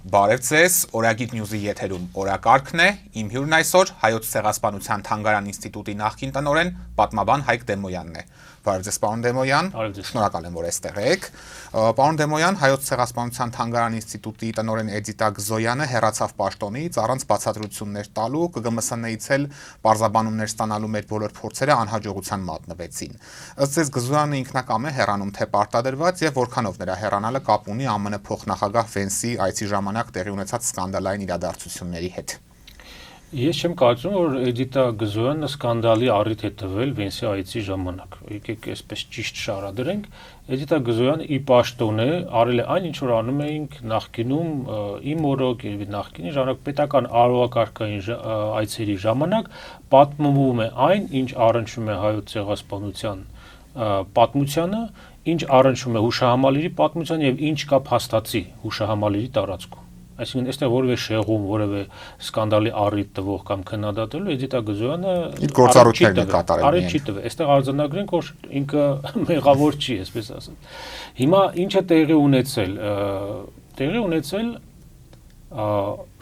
Բարև ձեզ, Օրագիտ Նյուզի եթերում օրակարգն է, իմ հյուրն այսօր Հայոց ցեղասպանության թանգարան ինստիտուտի նախկին տնօրեն, պատմաբան Հայկ Դեմոյանն է։ Բարև ձեզ, պարոն Դեմոյան, շնորհակալ եմ, որ այստեղ եք։ Պարոն Դեմոյան, Հայոց ցեղասպանության թանգարան ինստիտուտի տնօրեն Էդիտա Գզոյանը հեռացավ պաշտոնից առանց բացատրություններ տալու, ԿԳՄՍՆ-ից էլ պարզաբանումներ ստանալու մեր բոլոր փորձերը անհաջողության մատնվեցին։ Ըստ ձեզ Գզոյանը ինքնակամ է հեռանում թե պարտադրված եւ որքանով նրա հեռանալը կապ ունի ԱՄՆ փոխնախագահ Վենսի այցի ժամանակ տեղի ունեցած սկանդալային իրադարձությունների հետ։ Ես չեմ կարծում, որ Էդիտա Գզոյանը սկանդալի առիթ է տվել Վենսի այցի ժամանակ։ Եկեք այսպես ճիշտ շարադրենք։ Էդիտա Գզոյանը ի պաշտոն է արել է այն, ինչ որ անում էինք նախկինում իմ օրոք եւ նախկինի ժամանակ պետական արարողակարգային այցերի ժամանակ պատմվում է այն, ինչ առնչվում է հայոց ցեղասպանության պատմությանը, ինչ առնչվում է հուշահամալիրի պատմության եւ ինչ կա փաստացի հուշահամալիրի տարածքում։ Այսինքն այստեղ որևէ շեղում, որևէ սկանդալի առիթ տվող կամ քննադատելու Էդիտա Գզոյանը իր գործառույթներն է կատարել։ Արել չի տվել։ Այստեղ արձանագրենք, որ ինքը մեղավոր չի, այսպես ասած։ Հիմա ինչ է տեղի ունեցել։ Տեղի ունեցել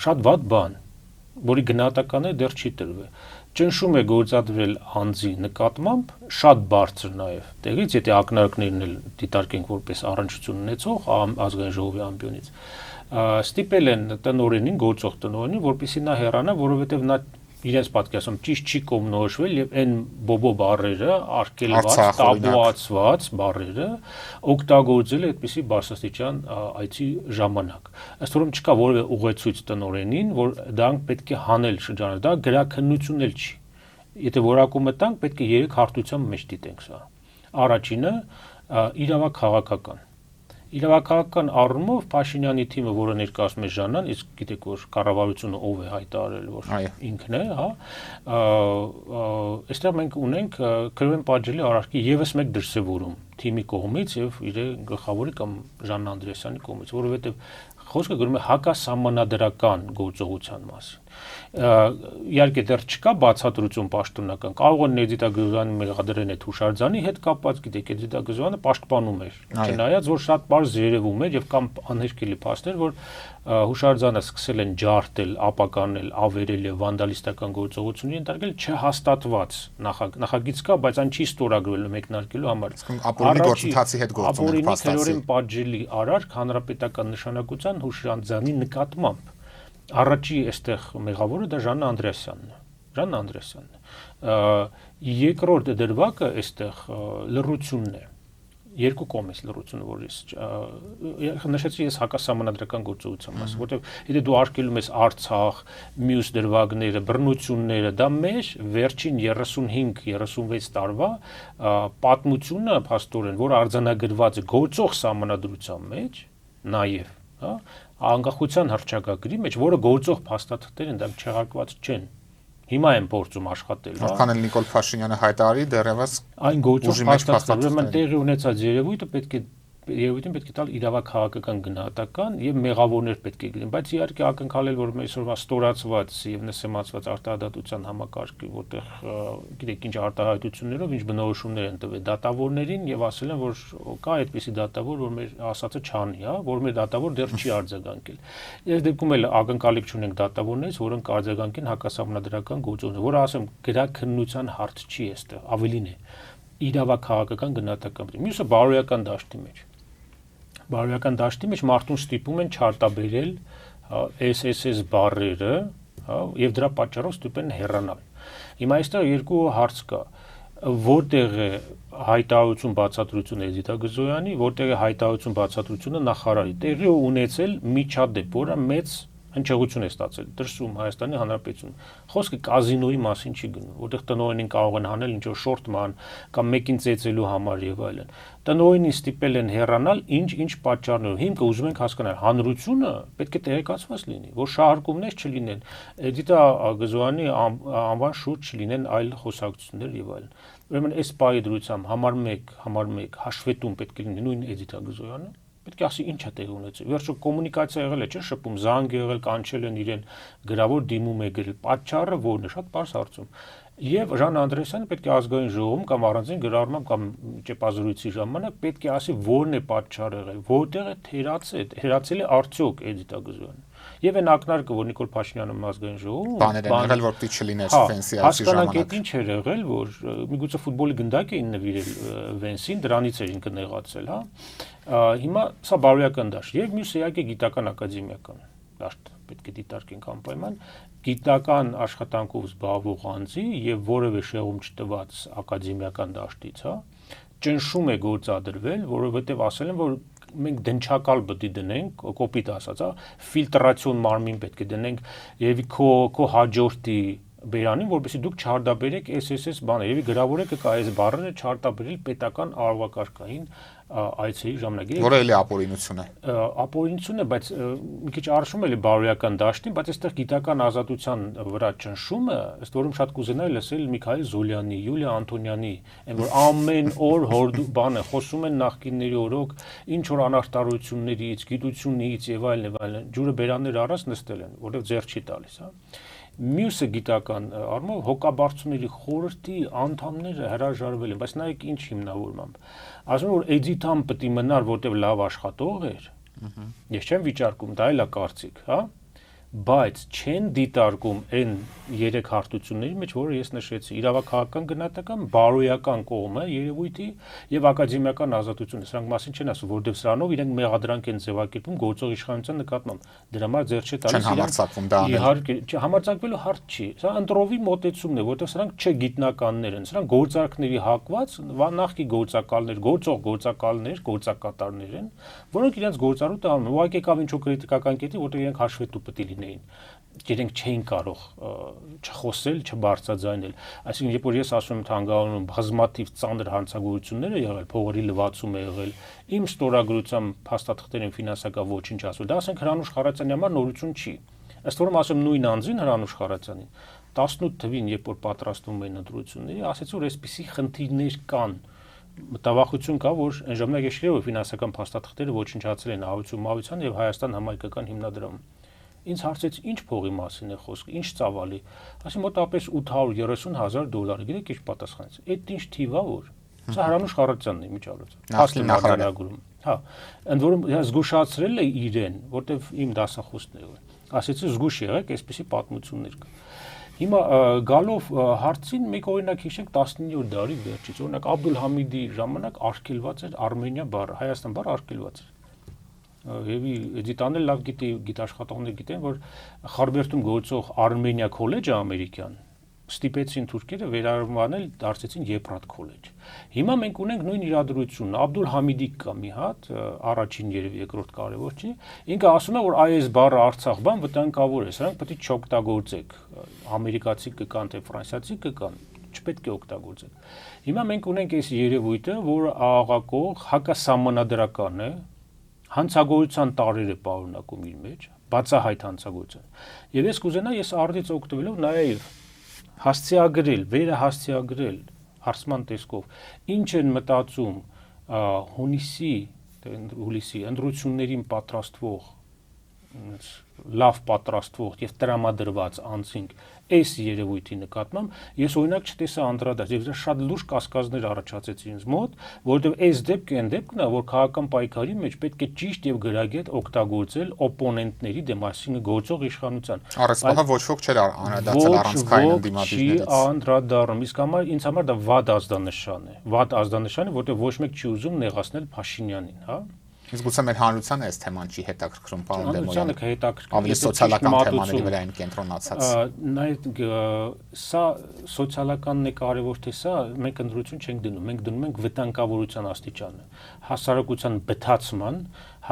շատ վատ բան, որի գնահատականը դեռ չի տրվել։ Ճնշում է գործադրվել անձի նկատմամբ շատ բարձր նաև տեղից, եթե ակնարկներն էլ դիտարկենք որպես առնչություն ունեցող ազգային ժողովի ամբիոնից, ստիպել են տնօրենին, գործող տնօրենին, որպեսզի նա հեռանա, որովհետև նա իրենց պատկերացում ճիշտ չի կողմնորոշվել եւ այն բոբո բառերը, արգելված, տաբուացված բառերը օգտագործել է այդպիսի բարձրաստիճան այցի ժամանակ։ Ըստ որում չկա որևէ ուղեցույց տնօրենին, որ դրանք պետք է հանել շրջանը, դա գրաքննություն էլ չի։ Եթե որակումը տանք, պետք է 3 հարթության մեջ դիտենք սա։ Առաջինը իրավաքաղաքական։ Իրավաքաղաքական առումով Փաշինյանի թիմը, որը ներկայացնում է Ժաննան, իսկ գիտեք որ կառավարությունը ով է հայտարարել, որ ինքն է, հա, այստեղ մենք ունենք քրվեն պատժելի արարքի եւս մեկ դրսևորում թիմի կողմից եւ իր գլխավորի կամ Ժաննա Անդրեասյանի կողմից, որովհետեւ խոսքը գրում է հակասահմանադրական գործողության մասին։ Իհարկե դեռ չկա բացատրություն պաշտոնական, կարող է Էդիտա Գզոյանի մեղադրեն այդ հուշարձանի հետ կապված, գիտեք, Էդիտա Գզոյանը պաշտպանում էր, չնայած որ շատ բարձ երևում էր եւ կամ անհերքելի փաստեր, որ հուշարձանը սկսել են ջարդել, ապականել, ավերել եւ վանդալիստական գործողությունների ենթարկել չհաստատված նախագիծ կա, բայց այն չի ստորագրվել մեկնարկելու համար։ Ապօրինի գործընթացի հետ գործում են փաստացի։ Ապօրինի պատժելի արարք հանրապետական նշանակության հուշարձանի նկատմամբ։ Առաջի այստեղ մեղավորը դա Ժաննա Անդրեասյանն է։ Ժաննա Անդրեասյանն է։ Երկրորդ դրվագը այստեղ լռությունն է։ Երկու կողմից լռությունը, որ ես նշեցի ես հակասահմանադրական գործողության մասին, որտեղ եթե դու արգելում ես Արցախ, մյուս դրվագները, բռնությունները, դա մեր վերջին 35-36 տարվա պատմությունը փաստորեն, որ արձանագրված է գործող սահմանադրության մեջ, նաև, հա, անկախության հռչակագրի մեջ, որը գործող փաստաթղթեր են, դա չեղարկված չեն։ Հիմա են փորձում աշխատել, հա։ Որքան էլ Նիկոլ Փաշինյանը հայտարարի, դեռևս այն գործող փաստաթղթերը, ուրեմն տեղի ունեցած երևույթին պետք է տալ իրավաքաղաքական գնահատական եւ մեղավորներ պետք է գտնեն, բայց իհարկե ակնկալել, որ այսօրվա ստորացված եւ նսեմացված արտահայտության համակարգի, որտեղ գիտեք ինչ արտահայտություններով, ինչ բնորոշումներ են տվել դատավորներին եւ ասել են, որ կա այդպիսի դատավոր, որ մեր ասածը չանի, հա, որ մեր դատավոր դեռ չի արձագանքել։ Այս դեպքում էլ ակնկալիք չունենք դատավորներից, որոնք արձագանքեն հակասահմանադրական գործողություն, որը ասեմ գրաքննության հարց չի այստեղ, ավելին է իրավաքաղաքական գնահատական։ Մյուսը բարոյական դաշտի մեջ։ Բարոյական դաշտի մեջ մարդուն ստիպում են չարտաբերել SSS բառերը, հա, եւ դրա պատճառով ստիպեն հեռանալ։ Հիմա այստեղ երկու հարց կա, որտեղ է հայտարարություն բացատրությունը Էդիտա Գզոյանի, որտեղ է հայտարարություն բացատրությունը նախարարի։ Տեղի ունեցել միջադեպ, որը մեծ հնչեղություն է ստացել դրսում Հայաստանի Հանրապետությունում։ Խոսքը կազինոյի մասին չի գնում, որտեղ տնօրենին կարող են հանել ինչ-որ շորտման կամ մեկին ծեծելու համար եւ այլն։ Տնօրենին ստիպել են հեռանալ ինչ պատճառներով։ Հիմքը ուզում ենք հասկանալ, հանրությունը պետք է տեղեկացված լինի, որ շահարկումներ չլինեն, Էդիտա Գզոյանի անվան շուրջ չլինեն այլ խոսակցություններ եւ այլն։ Ուրեմն այս պահի դրությամբ համար 1 հաշվետում պետք է լինի նույն Էդիտա Գզոյանը։ Պետք է ասի ինչ է տեղի ունեցել։ Վերջո կոմունիկացիա եղել է, չէ՞, շփում, զանգ եղել, կանչել են իրեն, գրավոր դիմում է գրել։ Պատճառը որն է, շատ պարզ հարցում։ Եվ Ժաննա Անդրեասյանը պետք է ազգային ժողովում կամ առանձին գրառմամբ կամ ճեպազրույցի ժամանակ պետք է ասի որն է պատճառը եղել, որտեղ է թերացել է արդյոք Էդիտա Գզոյանը։ Եվ այն ակնարկը, որ Նիկոլ Փաշինյանը ազգային ժողովում բաներ են եղել, որ պիտի չլիներ Վենսի ժամանակ։ Ինչ էր եղել, որ միգուցե ֆուտբոլի գնդակ էին նվիրել Վենսին, դրանից էր ինքը նեղացել, Հիմա սա բարոյական դաշտ եւ մյուս իհարկե գիտական ակադեմիական դաշտ պետք է դիտարկենք անպայման գիտական աշխատանքով զբաղվող անձի եւ որևէ շեղում չտված ակադեմիական դաշտից, ճնշում է գործադրվել, որովհետեւ ասել են, որ մենք դնչակալ պետք է դնենք, կոպիտ ասած, ֆիլտրացիոն մարմին պետք է դնենք եւ քո հաջորդի բերանին, որովհետեւ դուք չհարդաբերեք SSS բանը, եւ գրավորեք կա այս բառերը չհարդաբերել պետական արարողակարգային այցերի ժամանակ։ Որը էլի ապօրինություն է։ Ապօրինություն է, բայց մի քիչ արշում էլի բարոյական դաշտին, բայց այստեղ գիտական ազատության վրա ճնշումը, ըստ որում շատ կուզենայի լսել Միքայել Զոլյանի, Յուլիա Անտոնյանի, այն որ ամեն օր բանը խոսում են նախկինների օրոք, ինչ որ անարտարություններից, գիտությունից եւ այլն, ջուրը բերաններ առած նստել են, որովհետեւ ձեռ չի տալիս, Մյուսը գիտական առումով հոգաբարձուների խորհրդի անդամները հրաժարվել են, բայց նայեք ինչ հիմնավորմամբ։ Ասում են, որ Էդիթան պետք է մնար, որտեղ լավ աշխատող էր։ Ես չեմ վիճարկում, դա էլ է կարծիք, բայց չեն դիտարկում այն 3 հարթությունների մեջ, որը ես նշեցի՝ իրավաքաղաքական գնահատական, բարոյական կողմը երևույթի եւ ակադեմիական ազատությունը։ Սրանք մասին չեն ասում, որովհետեւ սրանով իրենք մեղադրանք են ձևակերպում գործող իշխանության նկատմամբ։ Դրա համար ձեռ չի տալիս իրենք։ Իհարկե, համարձակվելու հարց չի։ Սա ընտրովի մոտեցումն է, որովհետեւ սրանք չգիտնականներ են, սրանք գործարքների հակված նախկի գործակալներ, գործող գործակալներ, գործակատարներ են, որոնք իրենց գործառույթը անում են։ Ուղղակի կավ ինչ-որ քրիտիկական կետի, որտեղ իրենք հաշվետու պետք է իրենք չէին կարող չխոսել, չբարձրաձայնել։ Այսինքն, երբ որ ես ասում եմ թանգարանում բազմաթիվ ծանր հանցագործություններ է եղել, փողերի լվացում է եղել, իմ ստորագրությամբ փաստաթղթերին ֆինանսական ոչինչ ասում, դա ասենք Հրանուշ Խարատյանի համար նորություն չի։ Ըստ որում ասում նույն անձին Հրանուշ Խարատյանին 18 թվին, երբ որ պատրաստվում էին ընտրությունների, ասեց որ այսպիսի խնդիրներ կան։ Մտավախություն կա, որ այն ժամանակ ես շիրեւ ֆինանսական փաստաթղթերը ոչնչացել են Ահություն եւ Հայաստան համայնքական հիմնադրամում։ Ինձ հարցեց, ինչ փողի մասին է խոսքը, ինչ ծավալի։ Ասի մոտավորապես $830,000, գիտեք ինչ պատասխանեց։ Այդ ինչ թիվ է որ։ Սա Հրանուշ Խարատյանն է միջավայրը։ Փաստի նախարարագրում։ Ընդ որում զգուշացրել է իրեն, որտեվ իմ դասախոսն է եղել։ Ասեցի զգուշ եղեք, այսպեսի պատմություններ կա։ Հիմա գալով հարցին մեկ օրինակ հիշենք 19-րդ դարի վերջից, օրինակ Աբդուլ Համիդի ժամանակ արգելված էր Արմենիա բառը, Հայաստան բառը արգելված էր։ Եվ Էդիտան էլ լավ գիտաշխատողներ գիտեն, որ Խարբերդում գործող Արմենիա քոլեջը ամերիկյան ստիպեցին թուրքերը վերանվանել, դարձեցին Եփրատ քոլեջ։ Հիմա մենք ունենք նույն իրադրությունն, Աբդուլ Համիդի կա մի հատ, առաջին երևի երկրորդ կարևոր չի, ինքը ասում է, որ այս բառը Արցախ բան վտանգավոր է, սրանք պետք է չօգտագործեք, ամերիկացի կկան, թե ֆրանսիացի կկան, չպետք է օգտագործեք։ Հիմա մենք ունենք այս երևույթը, որը աղաղակող հակասահմանադրական է, հանցագործության տարրերը պարունակում իր մեջ, բացահայտ հանցագործության։ Եվ ես կուզենայի ես արդից օգտվելով նաև հասցեագրել, վերահասցեագրել հարցման տեսքով, ինչ են մտածում հուլիսի ընտրություններին պատրաստվող, լավ պատրաստվող եւ տրամադրված անձինք այս երևույթի նկատմամբ, ես օրինակ չտեսա անդրադարձ, եւ դա շատ լուրջ կասկածներ առաջացեց ինձ մոտ, որովհետեւ այս դեպքը այն դեպքն է, որ քաղաքական պայքարի մեջ պետք է ճիշտ եւ գրագետ օգտագործել օպոնենտների դեմ, այսինքն գործող իշխանության։ Առասպահը ոչ ոք չէր անդրադարձել առանցքային ընդդիմադիրներից։ Չի անդրադառնում, իսկ ինձ համար դա վատ ազդանշան է։ Վատ ազդանշան է, որովհետեւ ոչ մեկ չի ուզում նեղացնել Փաշինյանին, Իսկ գուցե մեր հանրությանը այս թեման չի հետաքրքրում, պարոն Դեմոյան։ Հանրությանը հետաքրքրում։ Ավելի սոցիալական թեմաների վրա են կենտրոնացած։ Նայեք, սա սոցիալականն է կարևոր, թե սա մենք ընդրություն չենք դնում, մենք դնում ենք վտանգավորության աստիճանը, հասարակության բթացման,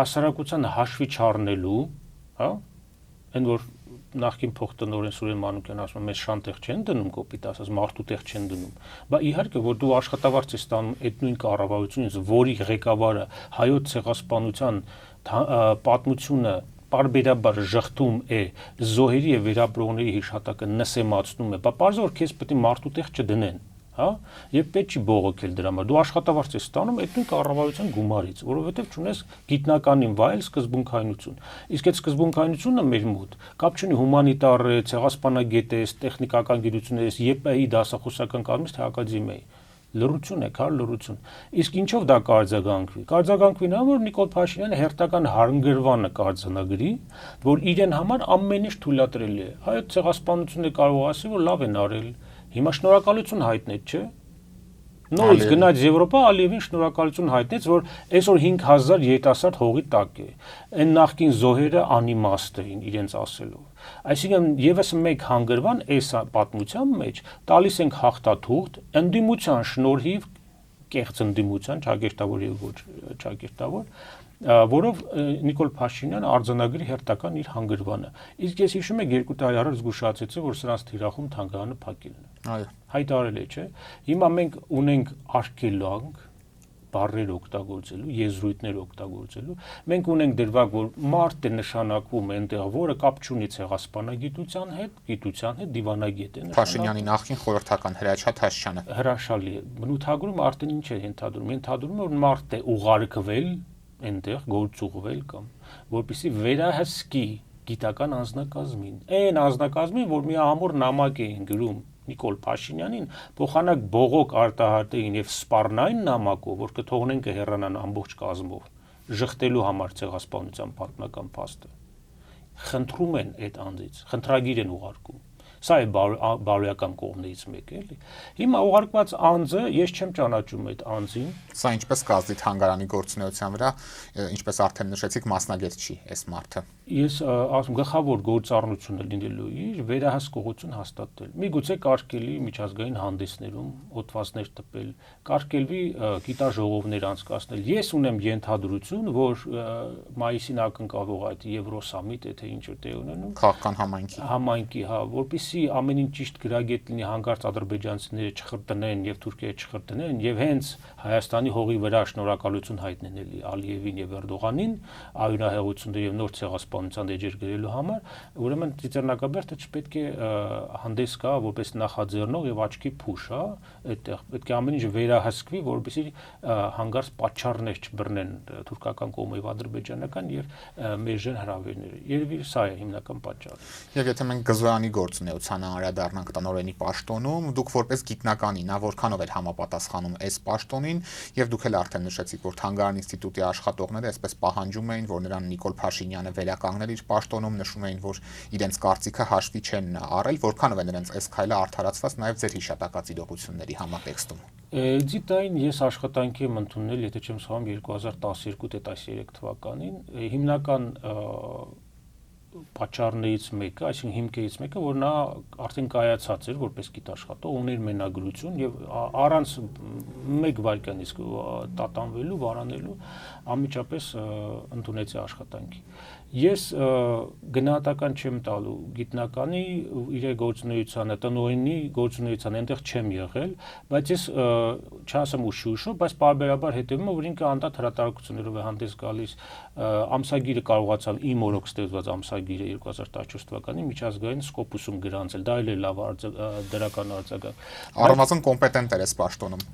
հասարակության հաշվի չառնելու, այն որ նախկին փոխտնօրեն Սուրեն Մանուկյանը ասում է, մեզ շան տեղ չեն դնում, կոպիտ ասած, մարդու տեղ չեն դնում։ Բայց իհարկե, որ դու աշխատավարձ ես ստանում այդ նույն կառավարությունից, որի ղեկավարը հայոց ցեղասպանության պատմությունը պարբերաբար ժխտում է, զոհերի եւ վերապրողների հիշատակը նսեմացնում է, բայց պարզ որ քեզ պետք է մարդու տեղ չդնեն, եւ պետք չի բողոքել դրա համար։ Դու աշխատավարձ ես ստանում այդ նույն կառավարության գումարից, որովհետեւ չունես գիտնականին վայել սկզբունքայնություն։ Իսկ այդ սկզբունքայնությունը մեր մոտ կապ չունի հումանիտար ցեղասպանագետ է, տեխնիկական գիտություններ է, ԵՊ-ի դասախոսական կազմից թե ակադեմիայի։ Լռություն է, քար լռություն։ Իսկ ինչով դա կարձագանքվի։ Կարձագանքվի նա, որ Նիկոլ Փաշինյանը հերթական հարգրվանը կարձանագրի, որ իրեն համար ամեն ինչ թույլատրելի է։ Հայոց ցեղասպանությունը կարող ասի, որ լավ են արել։ Հիմա շնորհակալություն հայտնեց, չէ՞։ Նորից գնաց Եվրոպա, Ալիևին շնորհակալություն հայտնեց, որ այսօր 5000 երիտասարդ հողի տակ է։ Այն նախկին զոհերը անիմաստ էին իրենց ասելով։ Այսինքն եւս մեկ հանգրվան այս պատմության մեջ տալիս ենք հաղթաթուղթ ընդդիմության շնորհիվ, կեղծ ընդդիմության, ճակերտավոր եւ ոչ ճակերտավոր, որով Նիկոլ Փաշինյանը արձանագրի հերթական իր հանգրվանը։ Իսկ ես հիշում եք 2 տարի առաջ զգուշացեցի, որ սրանց թիրախում թանգարանը փակելն է։ Այո։ Հայտարարել է, չէ։ Հիմա մենք ունենք արգելանք բառեր օգտագործելու, եզրույթներ օգտագործելու։ Մենք ունենք դրվագ, որ մարդ է նշանակվում այնտեղ, որը կապ չունի ցեղասպանագիտության հետ դիվանագետ է նշանակվում։ Փաշինյանի նախկին խորհրդական Հրաչյա Թաշյանը։ Հրաշալի է։ Բնութագրում արդեն ինչ է ենթադրում։ Ենթադրում է, որ մարդ է ուղարկվել այնտեղ գործուղվել կամ որպեսի վերահսկի գիտական անձնակազմին։ Այն անձնակազմին, որ միահամուռ նամակ էին գրում Նիկոլ Փաշինյանին, փոխանակ բողոք արտահայտեին եւ սպառնային նամակով, որ կթողնեն կհեռանան ամբողջ կազմով, ժխտելու համար ցեղասպանության պատմական փաստը։ Խնդրում են այդ անձից, խնդրագիր են ուղարկում։ Սա է բարոյական կողմներից մեկը, էլի։ Հիմա ուղարկված անձը, ես չեմ ճանաչում այդ անձին։ Սա ինչպես կազդի թանգարանի գործունեության վրա, ինչպես արդեն նշեցիք, մասնագետ չի այս մարդը։ Ես ասում գլխավոր գործառնությունը լինելու իր վերահսկողություն հաստատել։ Միգուցե կարգելի միջազգային հանդեսներում օտվածներ տպել, կարգելվի գիտաժողովներ անցկացնել։ Ես ունեմ ենթադրություն, որ մայիսին ակնկալող այդ Եվրոսամիտ, թե ինչ որ տեղ ունենում, քաղաքական համայնքի, հա, որպեսզի ամեն ինչ ճիշտ գրագետ լինի, հանկարծ ադրբեջանցիները չխրտնեն եւ Թուրքիայի չխրտնեն եւ հենց Հայաստանի հողի վրա շնորհակալություն հայտնեն Ալիևին եւ Էրդողանին, արյունահեղությունների եւ նոր ցեղասպանության էջեր գրելու համար, ուրեմն Ծիծեռնակաբերդը չպետք է հանդես գա որպես նախաձեռնող եւ աչքի փուշ, հա, այդտեղ պետք է ամեն ինչ վերահսկվի, որպեսզի հանգարց պատճառներ չբռնեն թուրքական կողմը եւ ադրբեջանական եւ մերժեն հրավերները։ Երևի սա է հիմնական պատճառը։ Եվ եթե մենք գզոյանի գործունեությանը անդրադառնանք տնօրենի պաշտոնում, դուք որպես գիտնականի, նա որքանով էր համապատասխանում այս պաշտոնին, եւ դուք էլ արդեն նշեցիք, որ Թանգարան ինստիտուտի աշխատողները այսպես պահանջում էին, որ նրան Նիկոլ Փաշինյանը վերականգնել իր պաշտոնում, նշում էին, որ իրենց կարծիքը հաշվի չեն առել, որքանով է նրանց այս քայլը արդարացված նաեւ ձեր հիշատակած իրողությունների համատեքստում։ Ձիտային ես աշխատանքի եմ ընդունել, եթե չեմ սխալվում 2012-13 թվականին, հիմնական պատճառներից մեկը, այսինքն հիմքերից մեկը, որ նա արդեն կայացած էր որպես գիտաշխատող, ուներ մենագրություն եւ առանց մեկ վայրկյան իսկ տատանվելու, վարանելու անմիջապես ընդունեցի աշխատանքի։ Ես գնահատական չեմ տալու գիտնականի իր գործունեությանը, տնօրենի գործունեությանը, այնտեղ չեմ եղել, բայց ես չասեմ ուշ-ուշ, բայց բարբերաբար հետևում եմ, որ ինքը անդադ հրատարակություններով է հանդես գալիս, ամսագիրը կարողացավ իմ օրոք ստեղծված ամսագիրը 2014 թվականին միջազգային Սկոպուսում գրանցել, դա էլ է լավ դրական արձագանք։ Առնվազն կոմպետենտ էր այս պաշտոնում։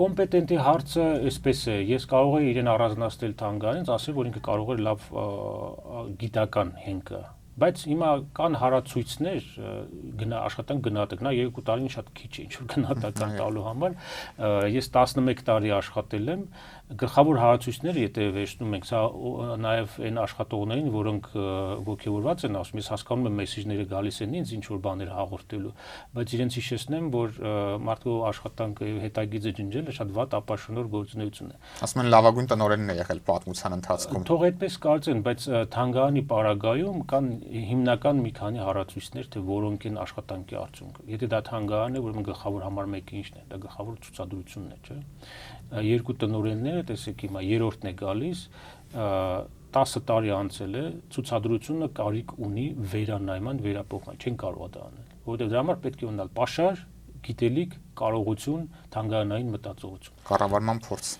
Կոմպետենտի հարցը այսպես է, ես կարող եմ իրեն առանձնացնել Թանգարանից, ասել, որ ինքը կարող էր լավ գիտական հենքը, բայց հիմա կան հարացույցներ աշխատանք գնահատեք, նա 2 տարին շատ քիչ է ինչ որ գնահատական տալու համար, ես 11 տարի աշխատել եմ, գլխավոր հարացույցները եթե վերցնում ենք, սա նաև այն աշխատողներին, որոնք ոգևորված են ասում, ես հասկանում եմ մեսեջները գալիս են ինձ ինչ որ բաներ հաղորդելու, բայց իրենց հիշեցնեմ, որ մարդու աշխատանքը եւ հետագիծը ջնջելը շատ վատ ապաշնոր գործունեություն է։ Ասում են լավագույն տնօրենն է եղել պատմության ընթացքում։ Թող այդպես կարծեն, բայց Թանգարանի պարագայում կան հիմնական մի քանի հարացույցներ, թե որոնք են աշխատանքի արդյունքը։ Եթե դա Թանգարանն է, ուրեմն գլխավոր համար մեկը ինչն է, դա գլխավոր ցուցադրությունն է, չէ՞։ Երկու տնօրենները, տեսեք հիմա երրորդն է գալիս, 10 տարի անցել է, ցուցադրությունը կարիք ունի վերանայման, վերապոհման, չեն կարող դա անել, որովհետև դրա համար պետք է ունենալ պաշար, գիտելիք, կարողություն, թանգարանային մտածողություն։ Կառավարման փորձ։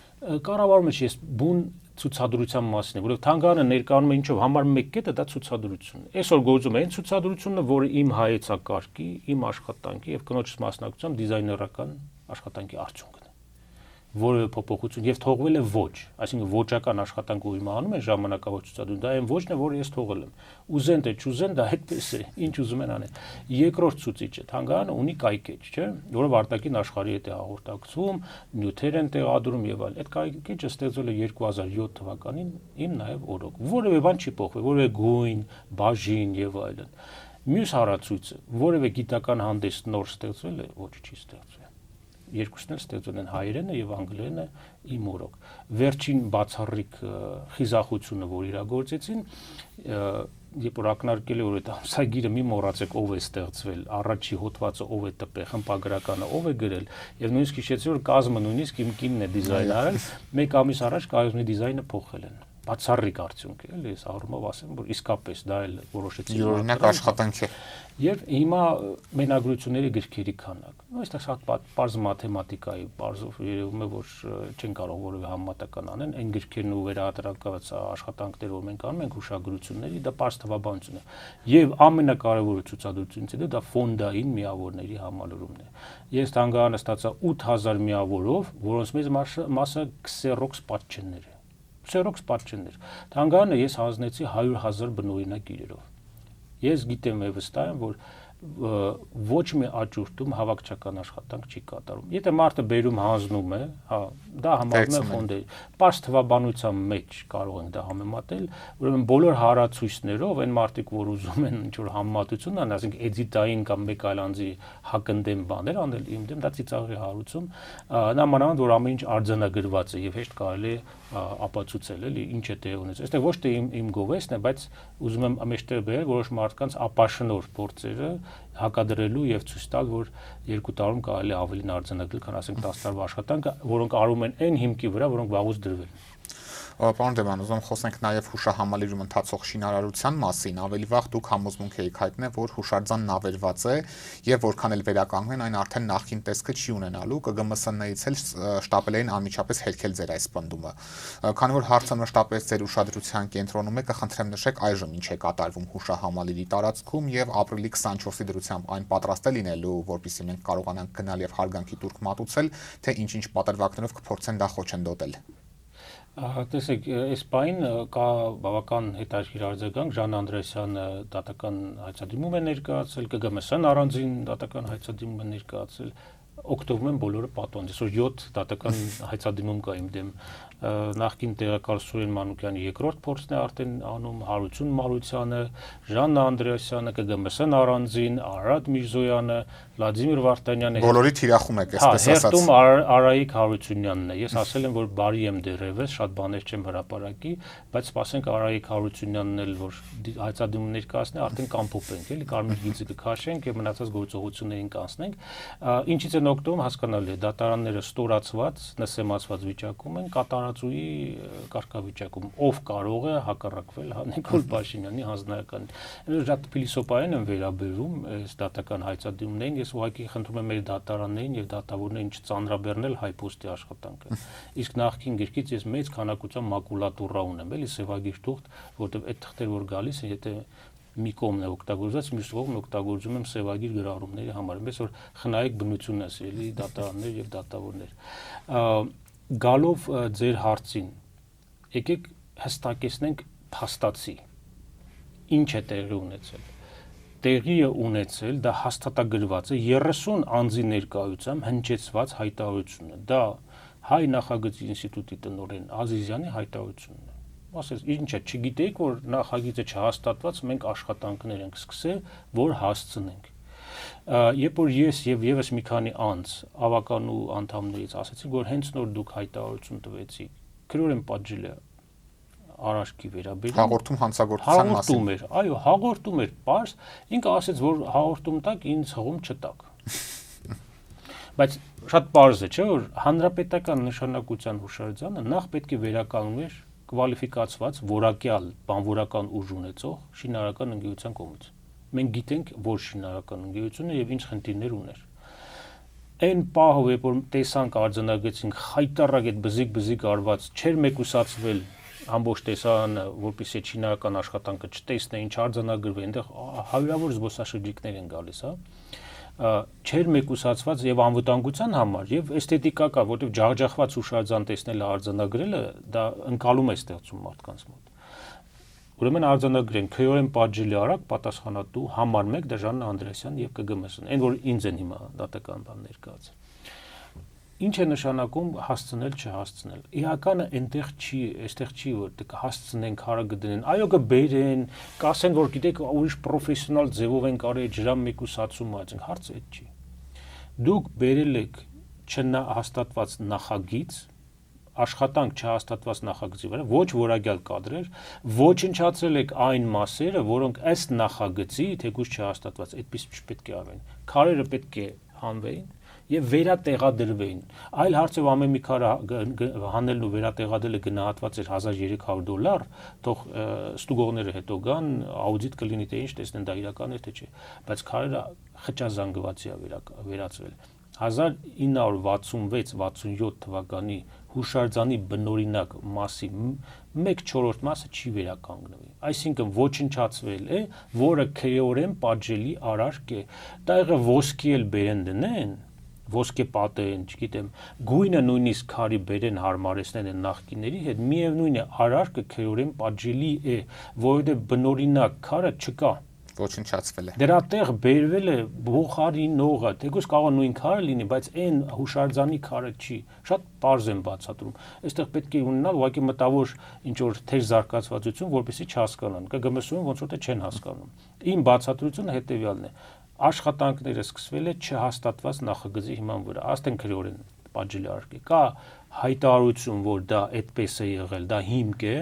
Կառավարումը ես բուն ցուցադրության մասին է, որովհետև Թանգարանը ներկայանում է ինչով համար մեկ կետը դա ցուցադրությունն է։ Այսօր գործում է այն ցուցադրությունը, որը իմ հայեցակարգի, իմ աշխատանքի եւ կնոջս մասնակցությամբ դիզայներական աշխատանքի արդյունքն է։ որևէ փոփոխություն եւ թողվել է ոչ, այսինքն ոճական աշխատանք ու հիմա անում են ժամանակավոր ցուցադրում, դա այն ոճն է, որը ես թողել եմ։ Ուզեն թե չուզեն, դա այդպես է, ինչ ուզում են անեն։ Երկրորդ ցուցիչը թանգարանը ունի կայքեջ, չէ՞, որով արտաքին աշխարհի հետ է հաղորդակցում, նյութեր են տեղադրում եւ այլն։ Այդ կայքեջը ստեղծվել է 2007 թվականին, ին նաեւ օրոք։ Որևէ բան չի փոխվել, որևէ գույն, բաժին եւ այլն։ Մյուս հարացույցը, որևէ գիտական հանդես նոր ստեղծվել է, ոչ չի ստեղծվել։ Երկուսն էլ ստեղծվել են հայերենը եւ անգլերենը իմ օրոք։ Վերջին բացառիկ խիզախությունը, որ իրագործեցին, երբ որ ակնարկել է որ այդ ամսագիրը մի մոռացեք ով է ստեղծվել, առաջի հոդվածը ով է տպել, խմբագրականը ով է գրել, եւ նույնիսկ հիշեցի որ կազմը նույնիսկ իմ կինն է դիզայն արել, մեկ ամիս առաջ կազմի դիզայնը փոխել են։ Բացառիկ արդյունք է, էլի, ես առումով ասեմ, որ իսկապես դա էլ որոշեցի։ Յուրօրինակ աշխատանք է։ Եվ հիմա մենագրությունների գրքերի քանակ։ Այստեղ շատ պարզ մաթեմատիկայի բարձով երևում է, որ չեն կարող որևէ համեմատական անեն, այն գրքերն ու վերահատրակված աշխատանքները, որ մենք անում ենք հուշագրությունների, դա պարզ թվաբանություն է։ Եվ ամենակարևորը ցուցադրությունից հետո դա ֆոնդային միավորների համալրումն է։ Ես թանգարանը ստացա 8000 միավորով, որոնց մեծ մասը Xerox պատճեններ է։ Xerox պատճեններ։ Թանգարանը ես հանձնեցի 100,000 բնօրինակ իրերով։ Ես գիտեմ եւ վստահ եմ, որ ոչ մի աճուրդում հավաքչական աշխատանք չի կատարում։ Եթե մարդը բերում հանձնում է, հա, դա համարվում է ֆոնդերի։ Պարզ թվաբանության մեջ կարող ենք դա համեմատել, ուրեմն բոլոր հարացույցներով այն մարդիկ, որ ուզում են ինչ-որ համեմատություն անեն, ասենք էդիտային կամ մեկ այլ անձի հակընդդեմ բաներ անել, իմ դեմ դա ծիծաղի հարուցում, նա մանավանդ որ ամեն ինչ արձանագրված է եւ հեշտ կարելի է ապացուցել, էլի, ինչ է տեղի ունեցել։ Այստեղ ոչ թե իմ գովեստն է, բայց ուզում եմ մեջտեղ բերել որոշ մարդկանց ապաշնոր փորձերը հակադրելու եւ ցույց տալ, որ 2 տարում կարելի է ավելին արձանագրել, քան ասենք 10 տարվա աշխատանքը, որոնք արում են այն հիմքի վրա, որոնք վաղուց դրվել են։ Պարոն Դեման, ուզում խոսենք նաև հուշահամալիրում ընթացող շինարարության մասին, ավելի վաղ դուք համոզմունք եք հայտնել, որ հուշարձանն ավերված է եւ որքան էլ վերականգնեն, այն արդեն նախին տեսքը չի ունենալու, ԿԳՄՍՆ-ից էլ շտապել էին անմիջապես հերքել ձեր այս պնդումը։ Քանի որ հարցը մշտապես ձեր ուշադրության կենտրոնում է, կխնդրեմ նշեք այժմ ինչ է կատարվում հուշահամալիրի տարածքում եւ ապրիլի 24-ի դրությամբ այն պատրաստ է լինելու, որպեսզի մենք կարողանանք գնալ եւ հարգանքի տուրք մատուցել, թե ինչ-ինչ պատրվակներով կփորձեն դա խոչընդոտել։ Տեսեք, այս պայն կա բավական հետաքրքիր արձագանք, Ժան Անդրեասյանը դատական հայցադիմում է ներկայացել, ԿԳՄՍ-ն առանձին դատական հայցադիմում է ներկայացել, օգտվում են բոլորը պատոնից, այսօր 7 դատական հայցադիմում կա իմ դեմ, նախկին տեղակալ Սուրեն Մանուկյանի երկրորդ փորձն է արդեն անում, Հարություն Մարությանը, Ժան Անդրեասյանը, ԿԳՄՍ-ն առանձին, Արարատ Միրզոյանը, Վլադիմիր Վարդանյանը։ Բոլորի թիրախում եք, այսպես ասած։ Հերթում Արայիկ Հարությունյանն է։ Ես ասել եմ, որ բարի եմ դեռևս, շատ բաներ չեմ հրապարակի, բայց սպասենք Արայիկ Հարությունյանն էլ, որ հայցադիմում ներկայացնի, արդեն կամփոփենք, էլի կարմիր գիծը կքաշենք եւ մնացած գործողություններին կանցնենք։ Ինչից են օգտվում, հասկանալի է, դատարանները ստորացված, նսեմացված վիճակում են, կատարածուի կարգավիճակում, ով կարող է հակառակվել Նիկոլ Փաշինյանի հանձնարարականին։ Շատ փիլիսոփայեն եմ վերաբերում այս դատական հայցադիմներին, ես ուղղակի խնդրում եմ մեր դատարաններին եւ դատավորներին չծանրաբեռնել հայ փոստի աշխատանքը։ Իսկ նախքին գրքից ես մեծ քանակությամբ մակուլատուրա ունեմ, էլի սևագիր թուղթ, որտեղ այդ թղթերը որ գալիս են, եթե մի կողմն է օգտագործված, մյուս կողմն օգտագործում եմ սևագիր գրառումների համար, այնպես որ խնայեք բնությունն է, էլի դատարաններ եւ դատավորներ։ Գալով ձեր հարցին, եկեք հստակեցնենք փաստացի ինչ է տեղի ունեցել։ Տեղի է ունեցել, դա հաստատագրված է 30 անձի ներկայությամբ հնչեցված հայտարարությունը։ Դա Հայ նախագծի ինստիտուտի տնօրեն Ազիզյանի հայտարարությունն է։ Ասես, ինչ է, չգիտեիք, որ նախագիծը չհաստատված, մենք աշխատանքներ ենք սկսել, որ հասցնենք։ Երբ որ ես եւ եւս մի քանի անձ ավականու անդամներից ասացին, որ հենց նոր դուք հայտարարություն տվեցիք, քրորեն պատժել է արաշքի վերաբերյալ հաղորդում հանցագործության մասին։ Հաղորդում էր, այո, հաղորդում էր, պարզ, ինքը ասեց, որ հաղորդում տակ, ինձ հղում չտակ։ Բայց շատ պարզ է, չէ՞, որ հանրապետական նշանակության հուշարձանը նախ պետք է վերականգնվեր կվալիֆիկացված որակյալ բանվորական ուժ ունեցող շինարարական ընկերության կողմից։ Մենք գիտենք, որ շինարարական ընկերությունը եւ ինչ խնդիրներ ուներ։ Այն պահը, երբ որ տեսանք արձանագրեցինք խայտարակ այդ բզիկ արված, չէր մեկուսացվել ամբողջ տեսարանը, որպեսզի շինարարական աշխատանքը չտեսնեին, չարձանագրվի, այնտեղ հարյուրավոր զբոսաշրջիկներ են գալիս, հա։ չեր մեկուսացված եւ անվտանգության համար եւ էսթետիկական, որտեղ ջախջախված հուշարձան տեսնելը արձանագրելը դա ընկալում է ստեղծում մարդկանց մոտ։ Ուրեմն արձանագրեն քրեորեն պատժելի արագ պատասխանատու համար 1 Դժան Անդրեասյան եւ ԿԳՄՍ-ն, այն որ ինձ են հիմա դատական բան ներկայացել։ Ինչ է նշանակում հասցնել, չհասցնել։ Իհականը այստեղ չի որ կհասցնեն, քարը գտնեն, այո կբերեն, կասեն որ գիտեք ուրիշ պրոֆեսիոնալ ձևով են կարելի ջրամ մեկուսացում այցենք, հարցը այդ չի։ Դուք բերել եք չհաստատված նախագիծ, աշխատանք չհաստատված նախագծի վրա, ոչ որակյալ կադրեր, ոչնչացրել եք այն մասերը, որոնք ըստ նախագծի, թեկուզ չհաստատված, այդպես չպետք է ավեն։ Քարերը պետք է հանվեին եւ վերատեղադրվեին։ Այլ հարցը ամեն մի քարը հանելն ու վերատեղադրելը գնահատված էր $1300, թող ստուգողները հետո գան, աուդիտ կլինի թե ինչ տեսնեն դա իրական է թե չէ, բայց քարերը խճազանգվածի է վերածվել։ 1966-67 թվականի հուշարձանի բնօրինակ մասի 1/4 մասը չի վերականգնվի։ Այսինքն ոչնչացվել է, որը քրեորեն պատժելի արարք է։ Դա ոսկի էլ բերեն դնեն, ոսկե պատեն, չգիտեմ, գույնը նույնիսկ քարի բերեն հարմարեցնեն են նախկինների հետ, միևնույն է արարքը քրեորեն պատժելի է, որովհետև բնօրինակ քարը չկա։ Ոչնչացվել է։ Դրա տեղ բերվել է բոխարի նողը, թեկուզ կարող է նույն քարը լինի, բայց այն հուշարձանի քարը չի։ Շատ պարզ եմ բացատրում։ Այստեղ պետք է ունենալ ուղղակի մտավոր ինչ որ թեժ զարգացվածություն, որպեսզի չհասկանան։ ԿԳՄՍ-ում ոնց որ թե չեն հասկանում։ Իմ բացատրությունը հետևյալն է։ Աշխատանքները սկսվել է չհաստատված նախագծի հիման վրա, աստեն քրեորեն պատժելի արարք է։ Կա հայտարարություն, որ դա այդպես է եղել, դա հիմք է,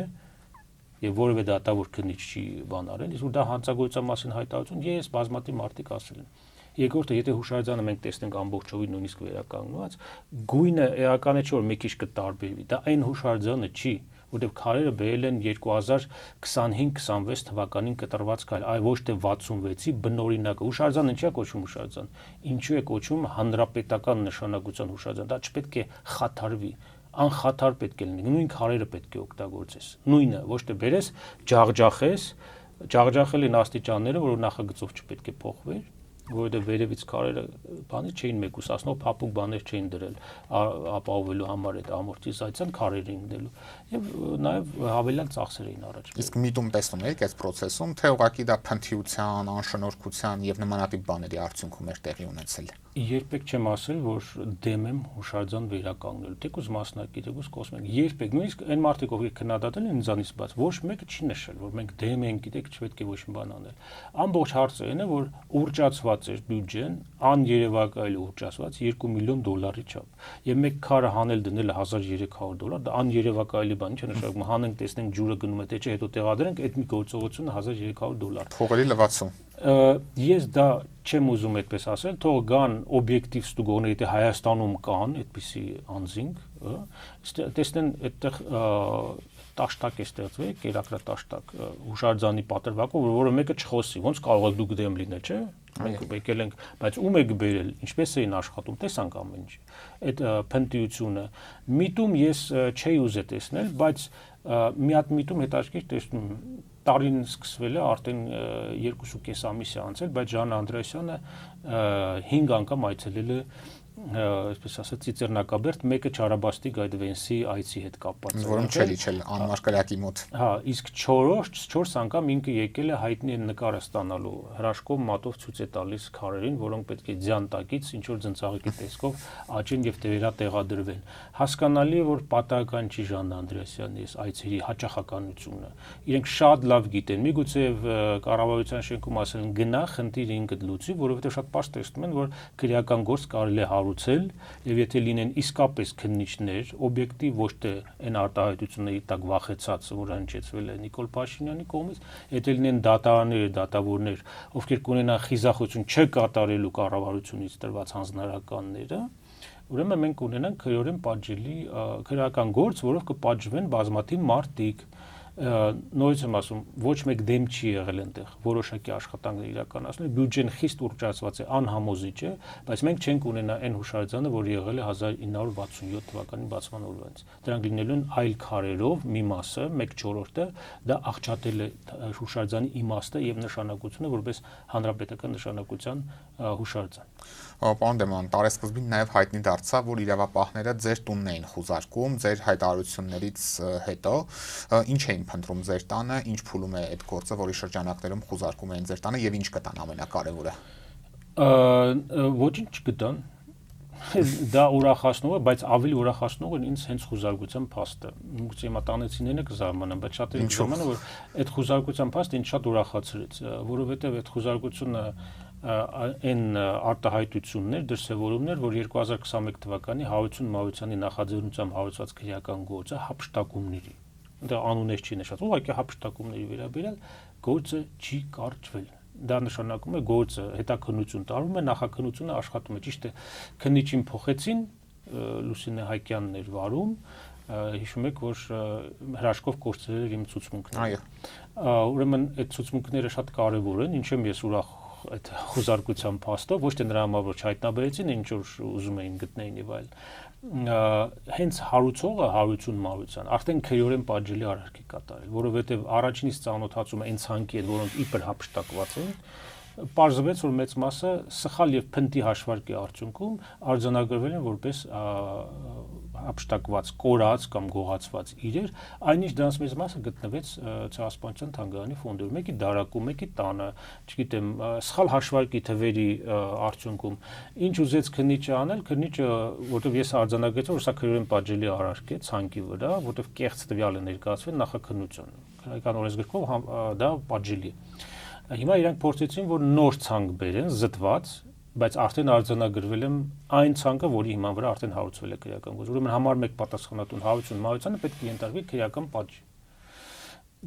եւ որևէ դատավոր քննիչ չի բան արել, իսկ որ դա հանցագործության մասին հայտարարություն, ես բազմաթիվ մարդիկ ասել են։ Երկրորդը, եթե հուշարձանը մենք տեսնենք ամբողջովին նույնիսկ վերականգնված, գույնը էական է չէ որ մի քիչ կտարբերվի, դա այն հուշարձանը չի, որտեղ քարերը բերել են 2025-26 թվականին կտրված քայլ, այ ոչ թե 66-ի բնօրինակը։ Հուշարձանը ինչի է կոչվում հուշարձան։ Ինչու է կոչվում հանրապետական նշանակության հուշարձան։ Դա չպետք է խաթարվի, անխաթար պետք է լինի, նույն քարերը պետք է օգտագործես։ Նույնը, ոչ թե բերես, ջախջախես, ջախջախել են աստիճանները, որ նախագծով չպետք է փոխվեր, որովհետև վերևից քարերը բանի չէին մեկուսացնող փափուկ բաներ չէին դրել ապահովելու համար այդ ամորտիզացիան քարեր էին դելու եւ նաեւ հավելյալ ծախսեր էին առաջ։ Իսկ միտում տեսնում եք այս process-ում, թե ուղղակի դա փնթիության, անշնորհքության եւ նմանատիպ բաների արդյունքում էր տեղի ունեցել։ Երբեք չեմ ասել, որ դեմ եմ հուշարձան վերականգնելու, թեկուզ մասնակից, թեկուզ կոսմիկ, երբեք, նույնիսկ այն մարդիկ, ովքեր քննադատել են ինձանից բաց, ոչ մեկը չի նշել, որ մենք դեմ ենք, գիտեք, չպետք է ոչ մի բան անել։ Ամբողջ հարցը այն է, որ ուռճացված էր բյուջեն, աներևակայել ուռճացված $2 միլիոն չափ։ Եվ մեկ քարը հանել դնելը $1300, դա աներևակայելի բան, ինչ է նշանակում, հանենք, տեսնենք ջուրը գնում է թե չէ, հետո տեղադրենք, այդ մի գործողությունը $1300։ Փողերի լվացում։ Ես դա չեմ ուզում այդպես ասել, թող գան օբյեկտիվ ստուգողներ, եթե Հայաստանում կան այդպիսի անձինք, տեսնեն այդտեղ տաշտակ է ստեղծվել, կերակրատաշտակ հուշարձանի պատրվակով, որը մեկը չխոսի, ոնց կարող եք դուք դեմ լինել, չէ՞։ Մենք եկել ենք, բայց ում եք բերել, ինչպես էին աշխատում, տեսանք ամեն ինչ։ Այդ փնտիությունը միտում ես չէի ուզել տեսնել, բայց մի հատ միտում հետաքրքիր տեսնում տարին սկսվել է, արդեն 2.5 ամիս է անցել, բայց Ժան Անդրեասյանը 5 անգամ այցելել է այսպես ասած Ծիծեռնակաբերդ, մեկը Չարաբաստիկ այդ Վենսի այցի հետ կապված է։ Որում չէ լիչել անմար կրակի մոտ։ Հա, իսկ 4 անգամ ինքը եկել է հայտնի նկարը ստանալու, հրաշքով մատով ցույց է տալիս քարերին, որոնք պետք է ձյան տակից ինչ որ ծնծաղիկի տեսքով աճեն եւ վերատեղադրվեն։ Հասկանալի է, որ պատահական չի Ժան Անդրեասյանի այս այցերի հաճախականությունը։ Իրենք շատ լավ գիտեն, միգուցե կառավարության շենքում ասել են գնա, խնդիր ինքը լուծի, որովհետեւ շատ պարզ տեսնում են, որ քրեական գործ կարելի է հարուցել եւ եթե լինեն իսկապես քննիչներ, օբյեկտիվ ոչ թե այն արտահայտությունների տակ վախեցած, որ հնչեցվել է Նիկոլ Փաշինյանի կողմից, եթե լինեն դատարաններ, դատավորներ, ովքեր կունենան խիզախություն չկատարելու կառավարությունից տրված հանձնարարականները, ուրեմն մենք ունենանք քրեորեն պատժելի քրեական գործ, որով կպատժվեն բազմաթիվ մարդիկ։ նույնիսկ եմ ասում, ոչ մեկ դեմ չի եղել այնտեղ որոշակի աշխատանքներ իրականացնել, բյուջեն խիստ ուռճացված է, անհամոզիչ է, բայց մենք չենք ունենա այն հուշարձանը, որ եղել է 1967 թվականի բացման օրվանից։ Դրանք լինելու են այլ քարերով, մի մասը, 1/4-ը, դա աղճատել է հուշարձանի իմաստը եւ նշանակությունը որպես հանրապետական նշանակության հուշարձան։ Պարոն Դեմոյան, տարեսկզբին նաև հայտնի դարձավ, որ իրավապահները ձեր տունն էին խուզարկում, ձեր հայտարարություններից հետո, ինչ էին փնտրում ձեր տանը, ինչ փուլում է այդ գործը, որի շրջանակներում խուզարկում էին ձեր տանը եւ ինչ կտան ամենակարևորը։ Ոչինչ չգտան։ Դա ուրախացնող է, բայց ավելի ուրախացնող է ինձ հենց խուզարկության փաստը։ Գուցե հիմա տանեցիներն կզարմանան, բայց շատերը կզարմանան, որ այդ խուզարկության փաստը ինձ շատ ուրախացրեց, որովհետեւ այդ խուզարկությունը այն արտահայտություններ, դրսևորումներ, որ 2021 թվականի Հարություն Մարությանի նախաձեռնությամբ հարուցված քրեական գործը հափշտակումների, դա անուններ չի նշած, ուղղակի հափշտակումների վերաբերյալ գործը չի կարճվել։ Դա նշանակում է գործը հետաքննություն տարվում է, նախաքննությունը աշխատում է, ճիշտ է, քննիչին փոխեցին, Լուսինե Հայկյանն էր վարում, հիշում եք, որ հրաշքով կորցրել էր իմ ցուցմունքները։ Ուրեմն այդ ցուցմունքները շատ կարևոր են, ինչու՞ եմ ես ուրախ այդ խուզարկության փաստով, ոչ թե նրա համար որ չհայտնաբերեցին, ինչ որ ուզում էին գտնեին եւ այլ։ Հենց հարուցողը Հարություն Մարության արդեն քրեորեն պատժելի արարք է կատարել, որովհետեւ առաջինից ծանոթացում է այն ցանկի հետ, որոնք իբր հափշտակված են, պարզվեց, որ մեծ մասը սխալ եւ փնտի հաշվարկի արդյունքում արձանագրվել են որպես հափշտակված, կորած կամ գողացված իրեր, այնինչ դրանց մեծ մասը գտնվեց Ցեղասպանության թանգարանի ֆոնդերում, մեկի դարակում, մեկի տանը, չգիտեմ, սխալ հաշվարկի թվերի արդյունքում։ Ինչ ուզեց քննիչը անել, քննիչը, որտեղ ես արձանագրեցի, որ սա քրեորեն պատժելի արարք է ցանկի վրա, որտեղ կեղծ տվյալ է ներկայացվել նախաքննություն։ Քրեական օրենսգրքով դա պատժելի է։ Հիմա իրանք փորձեցին, որ նոր ցանկ բերեն, զտված, բայց արդեն արձանագրվել եմ այն ցանկը, որի հիման վրա արդեն հարուցվել է քրեական գործ։ Ուրեմն համար 1 պատասխանատուն Հարություն Մարությանը պետք է ենթարկվի քրեական պատժի։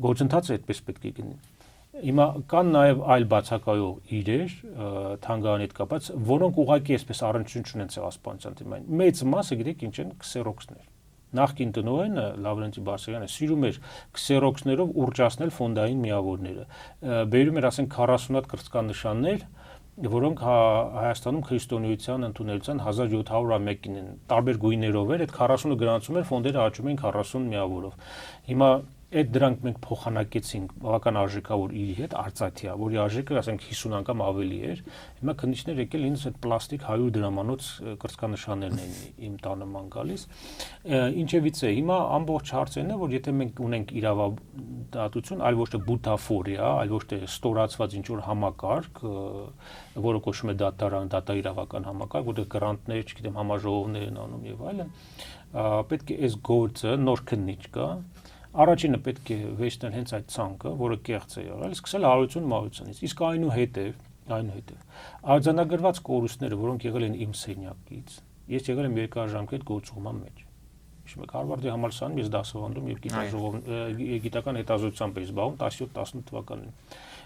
Գործընթացը այդպես պետք է գնի։ Հիմա կան նաև այլ բացակայող իրեր թանգարանի հետ կապված, որոնք ուղղակի այսպես առնչություն չունեն Ցեղասպանության թեմային։ Մեծ մասը գիտեք ինչ են, քսերոքսներ։ Նախկին տնօրենը Լավրենտի Բարսեղյանը սիրում էր քսերոքսներով ուռճացնել ֆոնդային միավորները։ Բերում էր, ասենք 40 հատ կրծքանշաններ, որոնք Հայաստանում քրիստոնեության ընդունելության 1700-ամյակին են, տարբեր գույներով էր, այդ 40-ը գրանցում էր, ֆոնդերը աճում էին 40 միավորով։ Հիմա այդ դրանք մենք փոխանակեցինք բավական արժեքավոր իրի հետ, արծաթյա, որի արժեքը ասենք 50 անգամ ավելի էր։ Հիմա քննիչներ եկել ինձ այդ պլաստիկ 100 դրամանոց կրծքանշաններն են իմ տանը ման գալիս։ Ինչևից է, հիմա ամբողջ հարցերն է, որ եթե մենք ունենք իրավադատություն, այլ ոչ թե բութաֆորիա, այլ ոչ թե ստորացված ինչ որ համակարգ, որը կոչվում է դատաիրավական համակարգ, որտեղ գրանտներ, չգիտեմ, համաժողովներ են անում եւ այլն, պետք է այս գործը նոր քննիչ կա։ Առաջինը պետք է վերցնել հենց այդ ցանկը, որը կեղծ է եղել, սկսել Հարություն Մարությանից։ Իսկ այնուհետև արձանագրված կորուստները, որոնք եղել են իմ սենյակից, ես եղել եմ երկարաժամկետ գործուղման մեջ։ Հիշում եք, Հարվարդի համալսարանում ես դասավանդում եւ գիտական հետազոտությամբ էի զբաղվում 17-18 թվականին։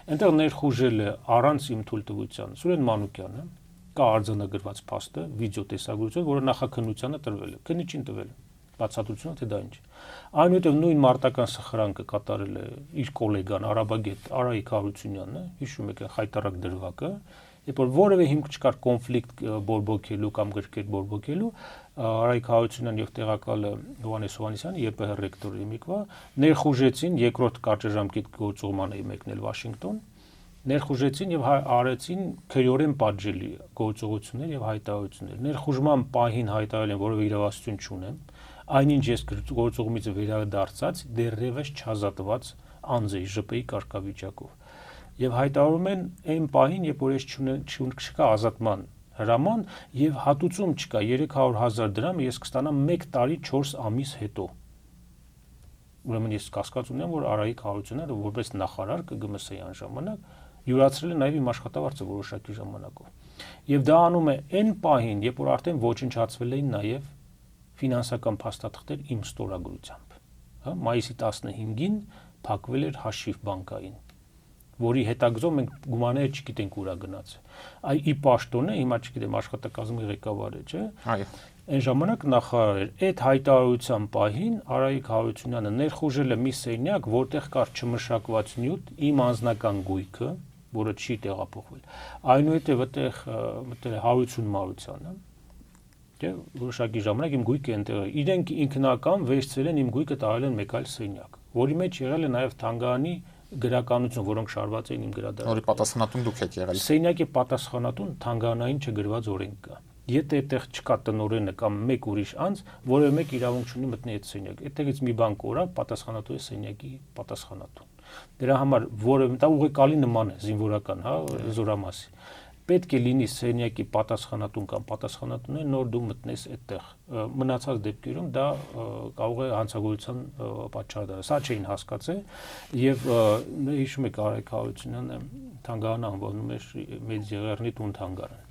Այնտեղ ներխուժել է առանց իմ թույլտվության Սուրեն Մանուկյանը, կա արձանագրված փաստը, վիդեո տեսագրություն, որը նախաքննությանը տրվել է, քննիչին տվել է։ Բացատրությունը թե դա ինչ։ Այնուհետև նույն մարտական սխրանքը կատարել է իր գոլեգան Արաբագետ Արայիկ Հարությունյանը, հիշում եք խայտարակ դրվագը, երբ որ որևէ հիմք չկար կոնֆլիկտ բորբոքելու կամ գրքեր բորբոքելու, Արայիկ Հարությունյանն եւ տեղակալը Հովհաննես Հովհաննիսյանը, ԵՊՀ ռեկտորը իմիկվա, ներխուժեցին երկրորդ կարճաժամկետ գործուղման է մեկնել Վաշինգտոն, ներխուժեցին եւ արեցին քրեորեն պատժելի գործողություններ եւ հայտարարություններ։ Ներխուժման պահին հայտարարել են, որովհետեւ իրավասություն չունեմ, այնինչ ես գործողումից վերադարձած դեռևս չազատված անձ էի ԺՊ-ի կարգավիճակով։ Եվ հայտարարում են այն պահին, երբ որ ես չկա ազատման հրաման եւ հատուցում չկա 300,000 դրամ ես կստանամ 1 տարի 4 ամիս հետո։ Ուրեմն ես կասկած ունեմ, որ Արայիկ Հարությունյանը որպես նախարար ԿԳՄՍ-ի անժամանակ յուրացրել է նաեւ իմ աշխատավարձը որոշակի ժամանակով։ Եվ դա անում է այն պահին, երբ որ արդեն ոչնչացվել էին նաեւ ֆինանսական փաստաթղթեր իմ ստորագրությամբ։ Հա, մայիսի 15-ին փակվել էր հաշիվ բանկային, որի հետագծով մենք գումարները չգիտենք ուրա գնաց։ Այ ի պաշտոնը, հիմա չգիտեմ աշխատակազմի ղեկավար է, չէ՞։ Այո։ Այն ժամանակ նախարար էր, այդ հայտարարության պահին Արայիկ Հարությունյանը ներխուժել է մի սենյակ, որտեղ կար չմշակված նյութ, իմ անձնական գույքը, որը չի տեղափոխվել։ Այնուհետև այդտեղ մտել է Հարություն Մարությանը, դե որոշակի ժամանակ իմ գույքը այնտեղ է։ Իրենք ինքնական վերցրել են իմ գույքը տարել են մեկ այլ սենյակ, որի մեջ եղել է նաև Թանգարանի գրականություն, որոնք շարված էին իմ գրադարանը։ Որի պատասխանատուն դուք եք եղել։ Սենյակի պատասխանատուն Թանգարանային չգրված օրենք կա։ Եթե այդտեղ չկա տնօրենը կամ մեկ ուրիշ անձ, որևէ մեկ իրավունք չունի մտնի այդ սենյակ։ Այդտեղից մի բան կորա, պատասխանատու է սենյակի պատասխանատուն։ Դրա համար որևէ դա ուղղակի նման է զինվորական, հա, զորամասի։ Պետք է լինի սենյակի պատասխանատուն կամ պատասխանատունը նոր դու մտնես այդտեղ։ Մնացած դեպքերում դա կարող է հանցագործության պատճառ դառնալ։ Սա չէին հասկացել եւ հիշում եք Արայիկ Հարությունյանը Թանգարանը անվանում էր մեծ եղեռնի տուն Թանգարան։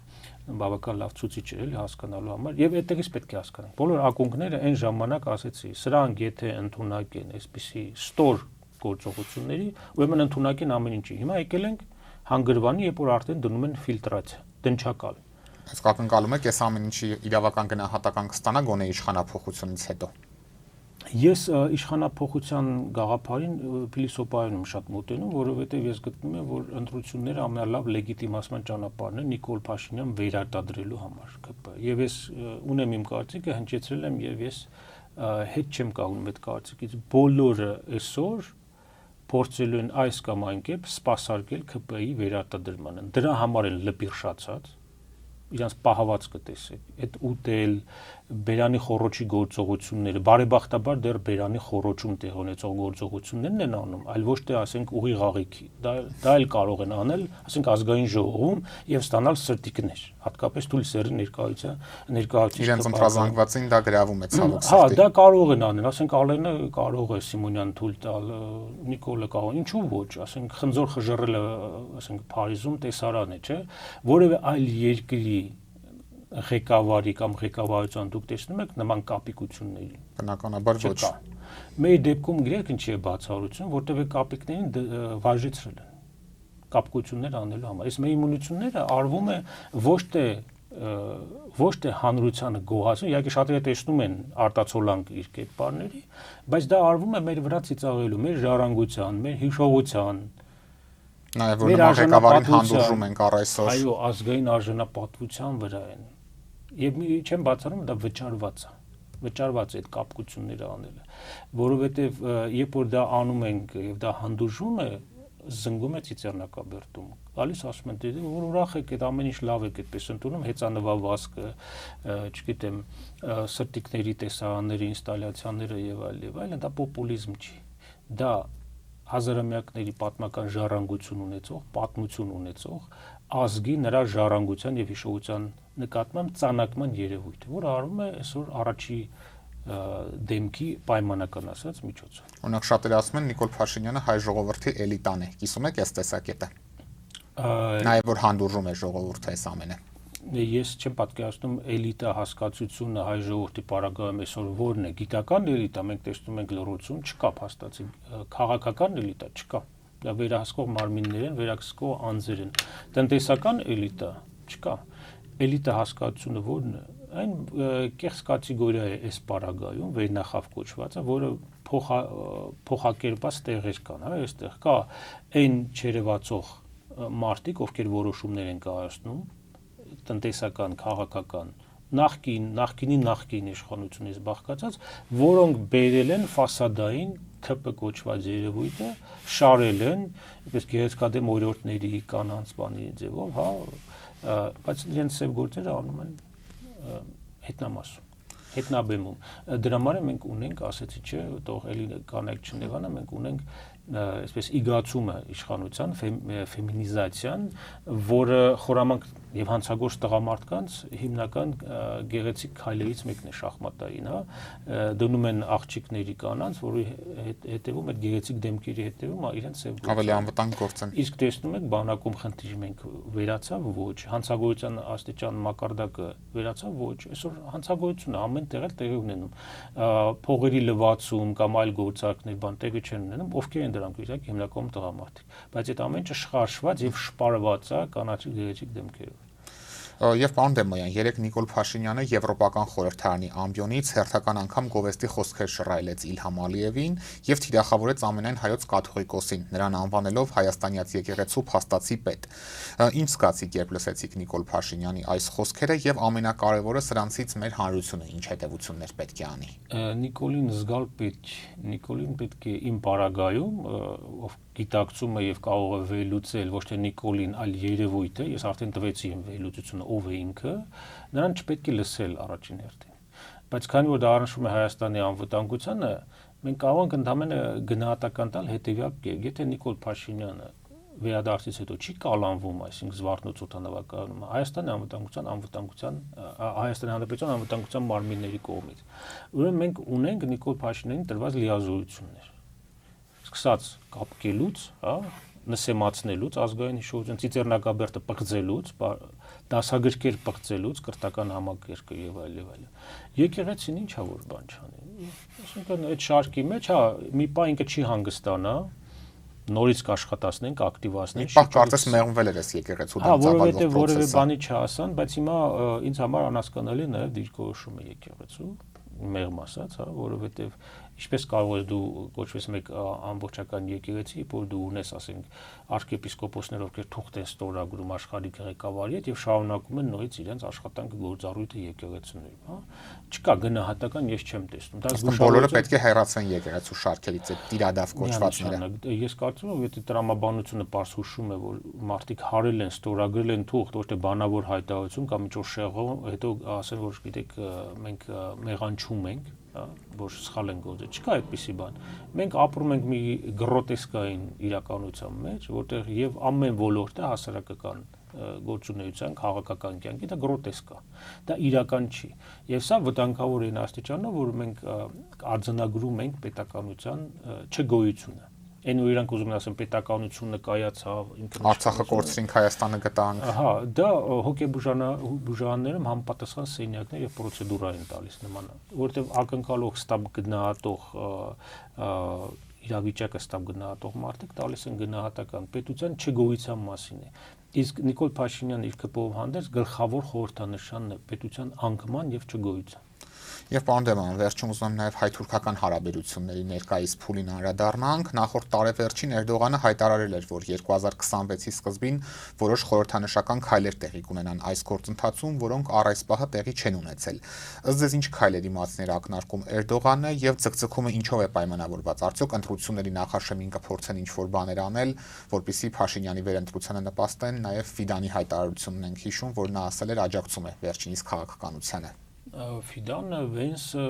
Բավական լավ ցուցիչ էր էլի հասկանալու համար եւ այդտեղից պետք է հասկանանք։ Բոլոր ակունքները այն ժամանակ ասեցի, սրանք եթե ընդունակ են այսպիսի ստոր գործողությունների, ուրեմն ընդունակ են ամեն ինչի։ Հիմա եկել ենք հանգրվանի, երբ որ արդեն դնում են ֆիլտրացիա, դնչակալ։ Իսկ ակնկալում եք այս ամեն ինչի իրավական գնահատական կստանա գոնե իշխանափոխությունից հետո։ Ես իշխանափոխության գաղափարին փիլիսոփայում եմ շատ մոտենում, որովհետև ես գտնում եմ, որ ընտրությունները ամենալավ լեգիտիմացման ճանապարհն է Նիկոլ Փաշինյան վերարտադրելու համար ԿՊ։ Եվ ես ունեմ իմ կարծիքը, հնչեցրել եմ եւ ես հետ չեմ կանգնում այդ կարծիքից։ Բոլորը այսօր փորձելու են այս կամ այն կերպ սպասարկել ԿՊ-ի վերարտադրմանը։ Դրա համար են լպիրշացած իրանց պահվածքը տեսեք, այդ ուտել, բերանի խոռոչի գործողությունները, բարեբախտաբար դեռ բերանի խոռոչում տեղ ունեցող գործողություններն են անում, այլ ոչ թե ասենք ուղիղ աղիքի։ Դա էլ կարող են անել, ասենք ազգային ժողովում եւ ստանալ սրտիկներ, հատկապես թույլ սերի ներկայացուցիչ։ Իրենց ընտրազանգվածին դա գրավում է ցավոք սրտի։ Հա, դա կարող են անել, ասենք Ալենը կարող է Սիմոնյան թույլ տալ, Նիկոլը կարող, ինչու ոչ, ասենք խնձոր խժռելը, ասենք Փարիզում տեսարան է, չէ՞, որևէ այլ երկրի ղեկավարի կամ ղեկավարության դուք տեսնում եք նման կապիկությունների։ Բնականաբար ոչ։ Մեր դեպքում գրեք ինչի է բացառություն, որտեղ կապիկներին վարժեցրել են կապկություններ անելու համար։ Այս մեր իմունությունները արվում է ոչ թե հանրությանը գոհացնում, իհարկե շատերը տեսնում են արտացոլանք իր կերպարների, բայց դա արվում է մեր վրա ծիծաղելու, մեր ժառանգության, մեր հիշողության, նաև որ նման ղեկավարին հանդուրժում ենք առ այսօր։ Այո, ազգային արժանապատվության վրա են։ Եվ չեմ բացառում, դա վճարված է այդ կապկությունները անելը, որովհետև երբ որ դա անում ենք եւ դա հանդուրժում է, զնգում է ծիծեռնակաբերդում։ Գալիս ասում են, դե որ ուրախ եք, այդ ամեն ինչ լավ եք այդպես ընդունում, հեծանվավազքը, չգիտեմ, սրտիկների տեսարանների ինստալյացիաները եւ այլն, դա պոպուլիզմ չի։ Դա հազարամյակների պատմական ժառանգություն ունեցող, պատմություն ունեցող ազգի նրա ժառանգության եւ հիշողության նկատմամբ ծանակման երևույթ, որը արվում է այսօր առաջի դեմքի պայմանական ասած միջոցով։ Օրինակ շատերը ասում են Նիկոլ Փաշինյանը հայ ժողովրդի էլիտան է։ Կիսում եք այս տեսակետը։ Նաև որ հանդուրժում է ժողովուրդը այս ամենը։ Ես չեմ պատկերացնում էլիտա հասկացությունը հայ ժողովրդի պարագայում այսօր որն է, գիտական էլիտա, մենք տեսնում ենք լռություն, չկա փաստացի, քաղաքական էլիտա չկա։ Դա վերահսկող մարմիններ են, վերահսկող անձեր են։ Տնտեսական էլիտա չկա։ Էլիտա հասկացությունը որն է, այն կեղծ կատեգորիա է այս պարագայում, վերնախավ կոչվածը, որը փոխակերպած տեղեր կան, հա, այստեղ կա այն չերևացող մարդիկ, ովքեր որոշումներ են կայացնում, տնտեսական, քաղաքական, նախկին իշխանությունից բաղկացած, որոնք բերել են ֆասադային ԿՊ կոչված երևույթը, շարել են, այսպես գեղեցկադեմ օրիորդների կանանց բանի ձևով, հա, բայց իրենց սև գործերը անում են հետնամասում, հետնաբեմում։ Դրա համար մենք ունենք, ասեցի չէ, թող էլի կանայք չնեղանա, մենք ունենք այսպես իգացումը իշխանության, ֆեմինիզացիան, որը խորամանկ եւ հանցագործ տղամարդկանց հիմնական գեղեցիկ քայլերից մեկն է շախմատային, հա, դնում են աղջիկների կանանց, որի հետևում այդ գեղեցիկ դեմքերի հետևում իրենց սև գործ ավելի անվտանգ գործ են։ Իսկ տեսնում եք բանակում խնդիրը մենք վերացավ ոչ, հանցագործության աստիճան մակարդակը վերացավ ոչ, այսօր հանցագործությունը ամեն տեղ տեղի ունենում, փողերի լվացում կամ այլ գործարքներ բան տեղի չեն ունենում, ովքեր են դրանք իրակ հիմնականում տղամարդիկ, բայց այդ ամեն ինչը շխարշված եւ շպարված է կանաչի գեղեցիկ դեմքերով։ Եվ պարոն Դեմոյան, երեք Նիկոլ Փաշինյանը Եվրոպական խորհրդարանի ամբիոնից հերթական անգամ գովեստի խոսքեր շռայլեց Իլհամ Ալիևին եւ թիրախավորեց ամենայն հայոց կաթողիկոսին, նրան անվանելով հայաստանյաց եկեղեցու փաստացի պետ։ Ինչ զգացիք, երբ լսեցիք Նիկոլ Փաշինյանի այս խոսքերը եւ ամենակարևորը սրանցից մեր հանրությունը ինչ հետեւություններ պետք է անի։ Նիկոլին զգալ պետք, Նիկոլին պետք է իմ բարագայում, ով գիտակցում է եւ կարող է վերլուծել ոչ թե Նիկոլին, այլ երևույթը, ես արդեն տվեցի իմ վերլուծությունը ով է ինքը, նրան չպետք է լսել առաջին հերթին։ Բայց քանի որ դա առնչվում է Հայաստանի անվտանգությանը, մենք կարող ենք ընդհանրապես գնահատական տալ հետեւյալ կերպ, եթե Նիկոլ Փաշինյանը վերադարձից հետո չի կալանվում, այսինքն Զվարթնոց օդանավակայանում, Հայաստանի Հայաստանի Հանրապետության անվտանգության մարմինների կողմից, ուրեմն մենք ունենք Նիկոլ Փաշինյանին տրված լիազորություններ, սկսած կապկելուց, նսեմացնելուց, ազգային հիշողություն, ծիծեռնակաբերդը պղծելուց, դասագրքեր պղծելուց, կրթական համակարգը եւ այլն։ Եկեղեցին ինչա որ բան չանի։ Այսինքն այդ շարքի մեջ, մի պահ ինքը չի հանգստանա, նորից կաշխատացնենք, ակտիվացնենք։ Մի պահ կարծես մեղմվել էր այս եկեղեցու դեմ ծավալվող որովհետեւ որևէ բանի չասան, բայց հիմա ինձ համար անհասկանալի է նաեւ դիրքորոշումը եկեղեցու, մեղմ ասած, որովհետեւ ինչպես կարող ես դու կոչվես մեկ ամբողջական եկեղեցի, որ դու ունես, ասենք, arczepiskoposներ, ովքեր թուղթ են ստորագրում աշխարհիկ ղեկավարի հետ եւ շարունակում են նորից իրենց աշխատանքը գործառույթը եկեղեցիներում, Չկա գնահատական, ես չեմ տեսնում։ Դա բոլորը պետք է հեռացվեն եկեղեցու շարքերից այդ տիրադավ կոչվածները։ Ես կարծում եմ, եթե տրամաբանությունը պարզ հուշում է, որ մարդիկ հարել են, ստորագրել են թուղթ, ոչ թե բանավոր հայտարարություն կամ ինչ-որ շեղով, հետո ասեն, որ գիտեք, մենք մեղանչում ենք, որ սխալ են գործել, չկա այդպիսի բան։ Մենք ապրում ենք մի գրոտեսկային իրականության մեջ, որտեղ եւ ամեն ոլորտը հասարակական գործունեության քաղաքական կյանքի դա գրոտեսկ է։ Դա իրական չի։ Եվ սա վտանգավոր է աստիճանով, որ մենք արձանագրում ենք պետականության չգոյությունը։ Այն ու իրանք ուզում են ասեն պետականությունը կայացավ, Արցախը կորցրինք, Հայաստանը գտանք։ Դա հոգեբուժաններում համապատասխան սենյակներ եւ պրոցեդուրա են տալիս նման, որովհետեւ ակնկալող ստապ գնահատող իրավիճակը ստապ գնահատող մարդիկ տալիս են գնահատական պետության չգոյության մասին է։ Իսկ Նիկոլ Փաշինյանը իր կպով հանդերձ գլխավոր խորհրդանշանն է պետության անկման եւ չգոյության։ Եվ պարոն Դեման, վերջում ուզում եմ նաև հայ-թուրքական հարաբերությունների ներկայիս փուլին անդրադառնանք։ Նախորդ տարեվերջին Էրդողանը հայտարարել էր, որ 2026-ի սկզբին որոշ խորհրդանշական քայլեր տեղի կունենան այս գործընթացում, որոնք առ այս պահը տեղի չեն ունեցել։ Ըստ ձեզ ինչ քայլերի մասներ ակնարկում Էրդողանը եւ ձգձգումը ինչով է պայմանավորված։ Արդյոք ընտրությունների նախաշեմին կփորձեն ինչ-որ բաներ անել, որպեսզի Փաշինյանի վերընտրությանը նպաստեն, նաև Ֆիդանի հայտարարությունն ենք հիշում, որ նա ասել էր աջակցում է վերջինիս քաղաքականությանը։ Ֆիդանը, Վենսը,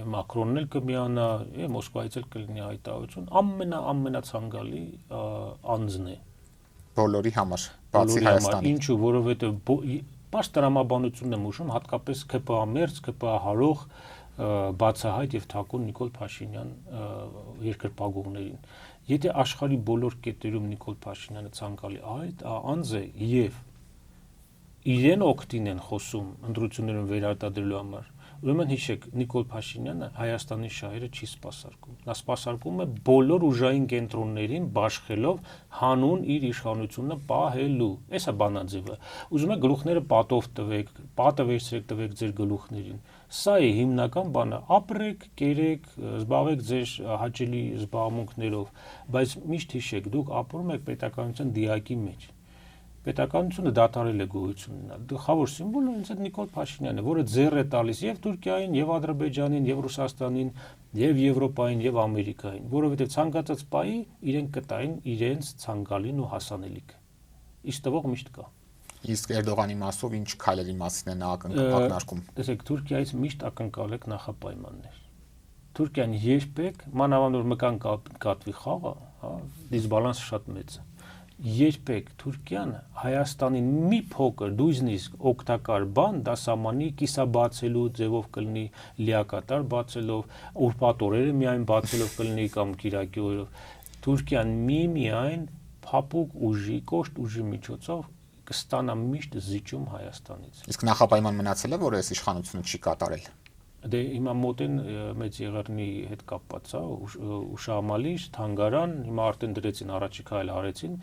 Մակրոնն էլ կմիանա, Մոսկվայից էլ կլինի հայտարարություն, ամենացանկալի անձն է բոլորի համար, բացի Հայաստանի։ Ինչու, որովհետև պարզ տրամաբանությունն եմ ուշում, հատկապես ԿՊԱ մերձ, ԿՊԱ հարող բացահայտ եւ թակուն Նիկոլ Փաշինյան երկրպագուներին։ Եթե աշխարհի բոլոր կետերում Նիկոլ Փաշինյանը ցանկալի անձ է եւ իրեն օգտին են խոսում ընտրություններում վերարտադրելու համար, ուրեմն հիշեք, Նիկոլ Փաշինյանը Հայաստանի շահերը չի սպասարկում։ Նա սպասարկում է բոլոր ուժային կենտրոններին բաշխելով հանուն իր իշխանությունը պահելու։ Էսա բանաձևը։ Ուզում եք գլուխները պատով տվեք, պատը վերցրեք տվեք ձեր գլուխներին։ Սա է հիմնական բանը։ Ապրեք, կերեք, զբաղվեք ձեր հաճելի զբաղմունքներով, բայց միշտ հիշեք, դուք ապրում եք պետականության դիակի մեջ։ Պետականությունը դադարել է գոյություն ունենալ։ Գլխավոր սիմվոլը հենց այդ Նիկոլ Փաշինյանն է, որը ձեռ է տալիս եւ Թուրքիային, եւ Ադրբեջանին, եւ Ռուսաստանին, եւ Եվրոպային, եւ Ամերիկային, որովհետեւ ցանկացած պահի իրենք կտային իրենց ցանկալին ու հասանելիքը։ Իսկ տվող միշտ կա։ Իսկ Էրդողանի մասով ինչ քայլերի մասին է նա ակնարկում։ Տեսեք, Թուրքիայից միշտ ակնկալեք նախապայմաններ։ Թուրքիան երբեք, մանավանդ որ մկան կատվի խաղը, դիսբալանսը շատ մեծ է։ Երբեք Թուրքիան Հայաստանին մի փոքր դույզնիսկ օգտակար բան դասամանի կիսաբացելու ձևով կլինի, լիակատար բացելով, ուրբաթ օրերը միայն բացելով կլինի կամ կիրակի օրերով։ Թուրքիան միայն փափուկ ուժի, կոշտ ուժի միջոցով կստանա միշտ զիջում Հայաստանից։ Իսկ նախապայման մնացել է, որ այս իշխանությունը չի կատարել։ Դե հիմա մոտ են մեծ եղեռնի հետ կապված, հա, ուշահամալիր, թանգարան, հիմա արդեն դրեցին առաջի քայլը արեցին,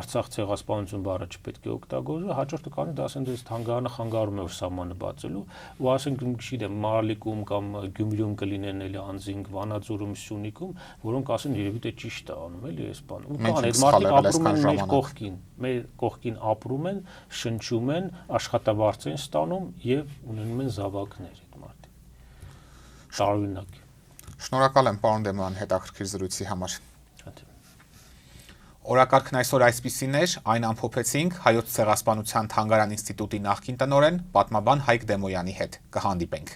Արցախ ցեղասպանություն բառը չպետք է օգտագործել, հաջորդը կանը դա ասեն դες թանգարանը խանգարում է որ սահմանը բացելու, ու ասենք գիտեմ Մարալիկում կամ Գյումրիում կլինեն էլի անձինք, Վանաձորում, Սյունիքում, որոնք ասեն երևի թե ճիշտ է անում, էլի այս բանը։ Ու կան այդ մարդիկ ապրում են մեր կողքին ապրում են, շնչում են, աշխատավարձ են ստանում եւ ունենում են զավակներ այդ մարդիկ։ Տարօրինակ։ Շնորհակալ եմ պարոն Դեմոյան հետաքրքիր զրույցի համար։ Օրակարգն այսօր այսպիսին էր, այն ամփոփեցինք Հայոց ցեղասպանության թանգարան ինստիտուտի նախկին տնօրեն, պատմաբան Հայկ Դեմոյանի հետ։ Կհանդիպենք։